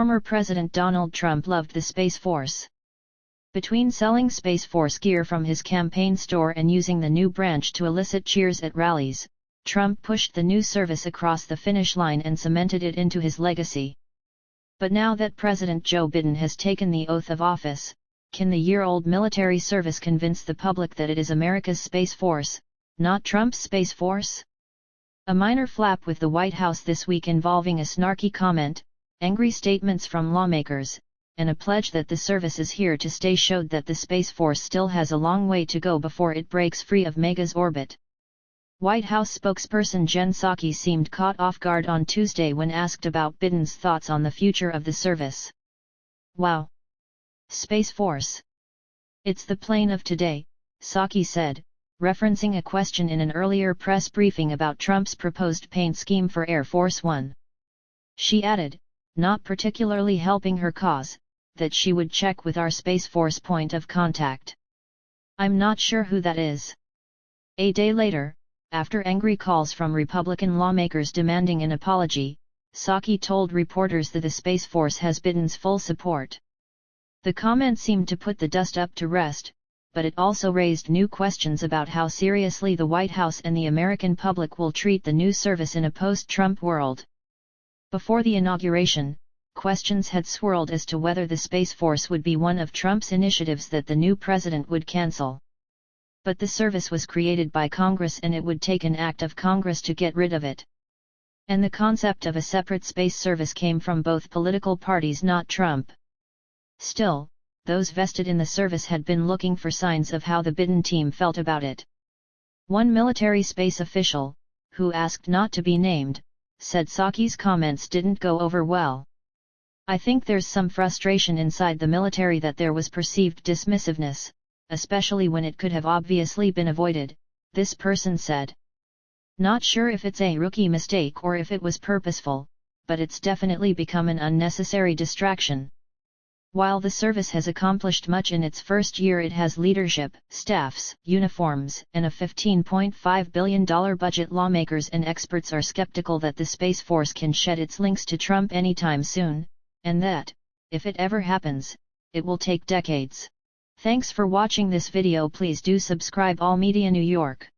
Former President Donald Trump loved the Space Force. Between selling Space Force gear from his campaign store and using the new branch to elicit cheers at rallies, Trump pushed the new service across the finish line and cemented it into his legacy. But now that President Joe Biden has taken the oath of office, can the year-old military service convince the public that it is America's Space Force, not Trump's Space Force? A minor flap with the White House this week involving a snarky comment, angry statements from lawmakers, and a pledge that the service is here to stay showed that the Space Force still has a long way to go before it breaks free of MAGA's orbit. White House spokesperson Jen Psaki seemed caught off guard on Tuesday when asked about Biden's thoughts on the future of the service. "Wow! Space Force. It's the plane of today," Psaki said, referencing a question in an earlier press briefing about Trump's proposed paint scheme for Air Force One. She added, not particularly helping her cause, that she would check with our Space Force point of contact. "I'm not sure who that is." A day later, after angry calls from Republican lawmakers demanding an apology, Psaki told reporters that the Space Force has Biden's full support. The comment seemed to put the dust up to rest, but it also raised new questions about how seriously the White House and the American public will treat the new service in a post-Trump world. Before the inauguration, questions had swirled as to whether the Space Force would be one of Trump's initiatives that the new president would cancel. But the service was created by Congress and it would take an act of Congress to get rid of it. And the concept of a separate space service came from both political parties, not Trump. Still, those vested in the service had been looking for signs of how the Biden team felt about it. One military space official, who asked not to be named, said Psaki's comments didn't go over well. "I think there's some frustration inside the military that there was perceived dismissiveness, especially when it could have obviously been avoided," this person said. "Not sure if it's a rookie mistake or if it was purposeful, but it's definitely become an unnecessary distraction." While the service has accomplished much in its first year, it has leadership, staffs, uniforms, and a $15.5 billion budget. Lawmakers and experts are skeptical that the Space Force can shed its links to Trump anytime soon, and that, if it ever happens, it will take decades. Thanks for watching this video. Please do subscribe All Media New York.